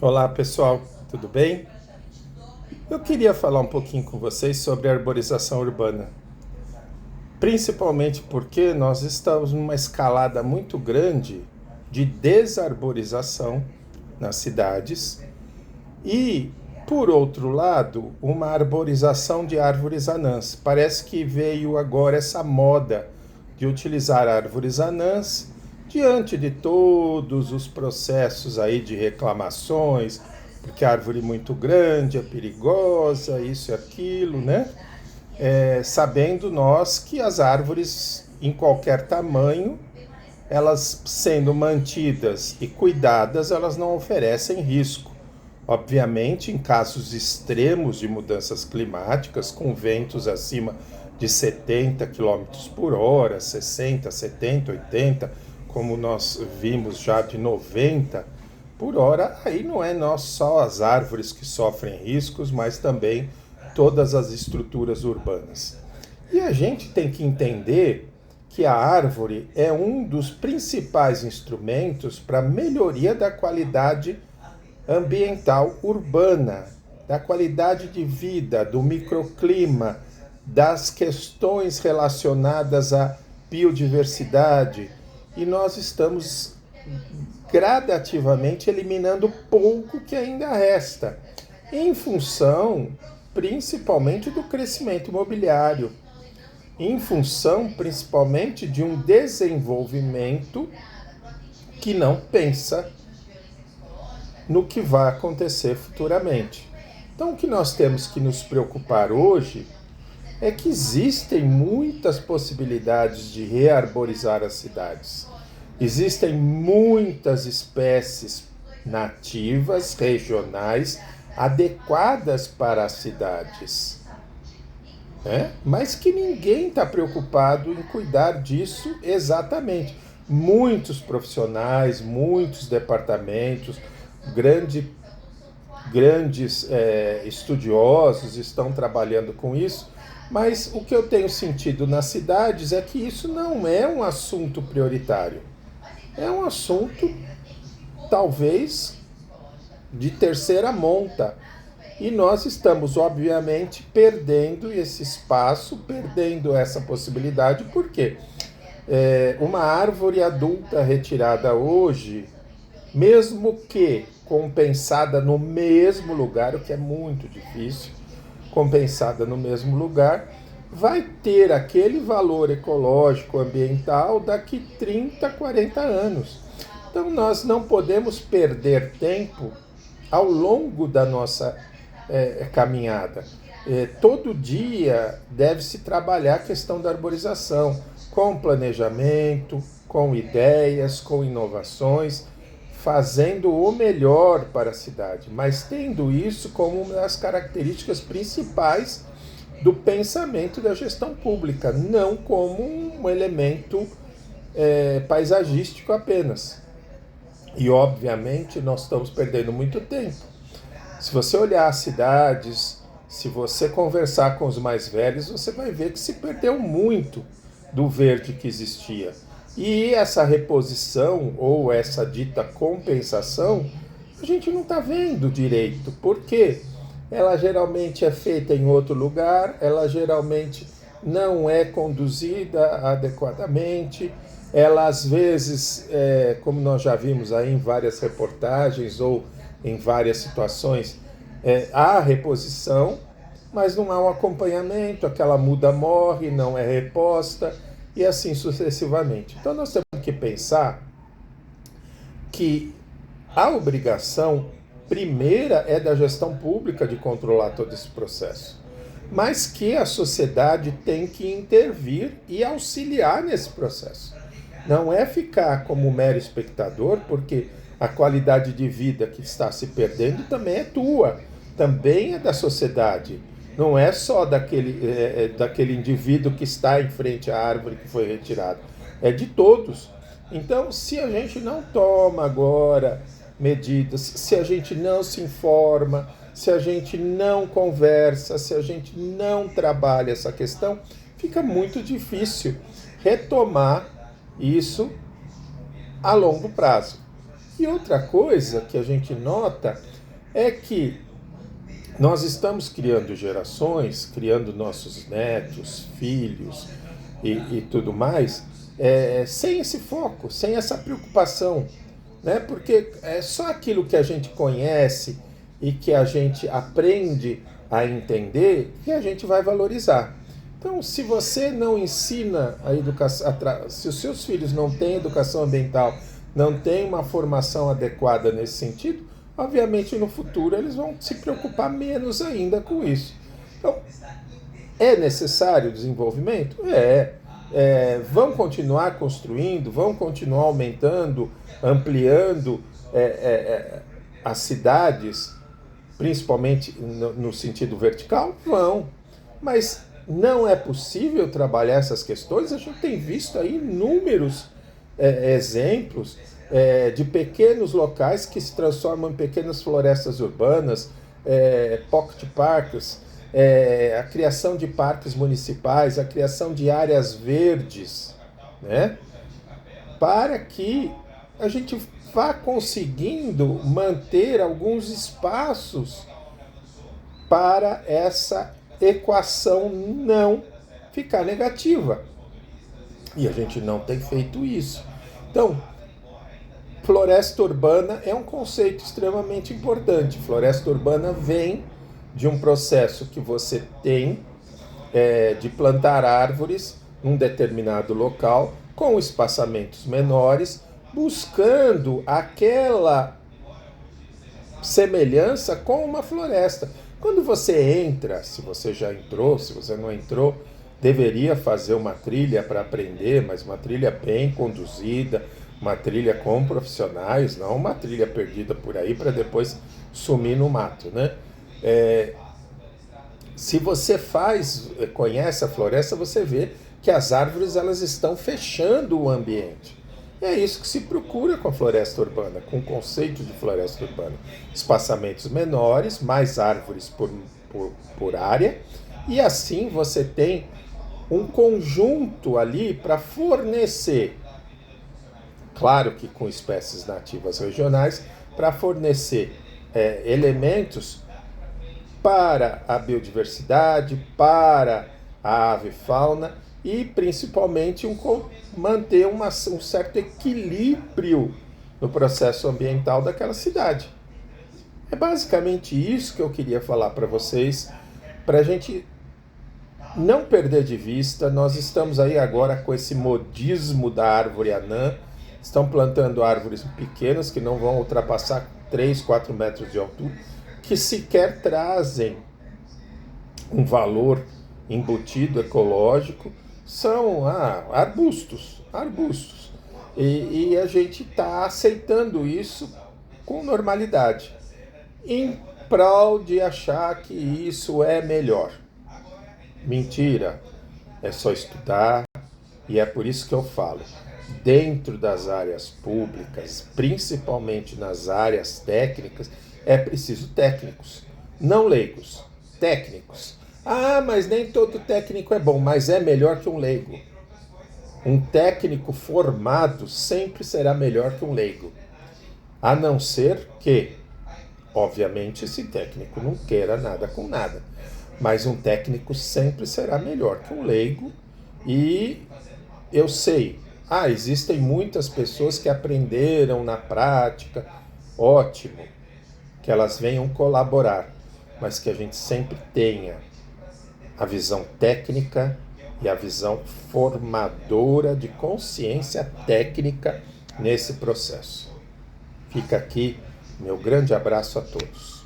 Olá pessoal, tudo bem? Eu queria falar um pouquinho com vocês sobre a arborização urbana, principalmente porque nós estamos numa escalada muito grande de desarborização nas cidades e, por outro lado, uma arborização de árvores anãs. Parece que veio agora essa moda de utilizar árvores anãs diante de todos os processos aí de reclamações, porque a árvore muito grande é perigosa, isso e aquilo, né? Sabendo nós que as árvores em qualquer tamanho, elas sendo mantidas e cuidadas, elas não oferecem risco. Obviamente, em casos extremos de mudanças climáticas, com ventos acima de 70 quilômetros por hora, 60, 70, 80, como nós vimos já de 90 por hora, aí não é só as árvores que sofrem riscos, mas também todas as estruturas urbanas. E a gente tem que entender que a árvore é um dos principais instrumentos para a melhoria da qualidade ambiental urbana, da qualidade de vida, do microclima, das questões relacionadas à biodiversidade. E nós estamos gradativamente eliminando pouco que ainda resta, em função principalmente do crescimento imobiliário, em função principalmente de um desenvolvimento que não pensa no que vai acontecer futuramente. Então, o que nós temos que nos preocupar hoje é que existem muitas possibilidades de rearborizar as cidades. Existem muitas espécies nativas, regionais, adequadas para as cidades, né? Mas que ninguém está preocupado em cuidar disso exatamente. Muitos profissionais, muitos departamentos, grandes estudiosos estão trabalhando com isso, mas o que eu tenho sentido nas cidades é que isso não é um assunto prioritário. É um assunto, talvez, de terceira monta. E nós estamos, obviamente, perdendo esse espaço, perdendo essa possibilidade, porque uma árvore adulta retirada hoje, mesmo que compensada no mesmo lugar, o que é muito difícil, compensada no mesmo lugar, vai ter aquele valor ecológico, ambiental daqui 30, 40 anos. Então nós não podemos perder tempo ao longo da nossa caminhada. Todo dia deve-se trabalhar a questão da arborização, com planejamento, com ideias, com inovações, fazendo o melhor para a cidade, mas tendo isso como uma das características principais do pensamento da gestão pública, não como um elemento paisagístico apenas. E, obviamente, nós estamos perdendo muito tempo. Se você olhar as cidades, se você conversar com os mais velhos, você vai ver que se perdeu muito do verde que existia. E essa reposição, ou essa dita compensação, a gente não está vendo direito. Por quê? Ela geralmente é feita em outro lugar, ela geralmente não é conduzida adequadamente, ela às vezes, como nós já vimos aí em várias reportagens ou em várias situações, há reposição, mas não há um acompanhamento, aquela muda morre, não é reposta, e assim sucessivamente. Então nós temos que pensar que a obrigação primeira é da gestão pública de controlar todo esse processo, mas que a sociedade tem que intervir e auxiliar nesse processo. Não é ficar como mero espectador, porque a qualidade de vida que está se perdendo também é tua, também é da sociedade. Não é só daquele indivíduo que está em frente à árvore que foi retirado. É de todos. Então, se a gente não toma agora medidas, se a gente não se informa, se a gente não conversa, se a gente não trabalha essa questão, fica muito difícil retomar isso a longo prazo. E outra coisa que a gente nota é que nós estamos criando gerações, criando nossos netos, filhos e tudo mais, sem esse foco, sem essa preocupação, né? Porque é só aquilo que a gente conhece e que a gente aprende a entender que a gente vai valorizar. Então, se você não ensina a educação, se os seus filhos não têm educação ambiental, não têm uma formação adequada nesse sentido, obviamente no futuro eles vão se preocupar menos ainda com isso. Então, é necessário desenvolvimento? Vão continuar construindo, vão continuar aumentando, ampliando as cidades, principalmente no sentido vertical? Vão. Mas não é possível trabalhar essas questões. A gente tem visto aí inúmeros exemplos de pequenos locais que se transformam em pequenas florestas urbanas, pocket parks, a criação de parques municipais, a criação de áreas verdes, né? Para que a gente vá conseguindo manter alguns espaços para essa equação não ficar negativa. E a gente não tem feito isso. Então, floresta urbana é um conceito extremamente importante. Floresta urbana vem de um processo que você tem de plantar árvores num determinado local, com espaçamentos menores, buscando aquela semelhança com uma floresta. Quando você entra, se você já entrou, se você não entrou, deveria fazer uma trilha para aprender, mas uma trilha bem conduzida, uma trilha com profissionais, não uma trilha perdida por aí para depois sumir no mato, né? Se você conhece a floresta, você vê que as árvores elas estão fechando o ambiente. E é isso que se procura com a floresta urbana, com o conceito de floresta urbana. Espaçamentos menores, mais árvores por área, e assim você tem um conjunto ali para fornecer, claro que com espécies nativas regionais, para fornecer elementos para a biodiversidade, para a ave fauna e principalmente manter um certo equilíbrio no processo ambiental daquela cidade. É basicamente isso que eu queria falar para vocês, para a gente não perder de vista. Nós estamos aí agora com esse modismo da árvore anã, estão plantando árvores pequenas que não vão ultrapassar 3, 4 metros de altura, que sequer trazem um valor embutido ecológico, são arbustos. E a gente está aceitando isso com normalidade, em prol de achar que isso é melhor. Mentira, é só estudar, e é por isso que eu falo, dentro das áreas públicas, principalmente nas áreas técnicas, é preciso técnicos, não leigos, técnicos. Mas nem todo técnico é bom, mas é melhor que um leigo. Um técnico formado sempre será melhor que um leigo. A não ser que, obviamente, esse técnico não queira nada com nada. Mas um técnico sempre será melhor que um leigo. E eu sei, existem muitas pessoas que aprenderam na prática, ótimo, que elas venham colaborar, mas que a gente sempre tenha a visão técnica e a visão formadora de consciência técnica nesse processo. Fica aqui meu grande abraço a todos.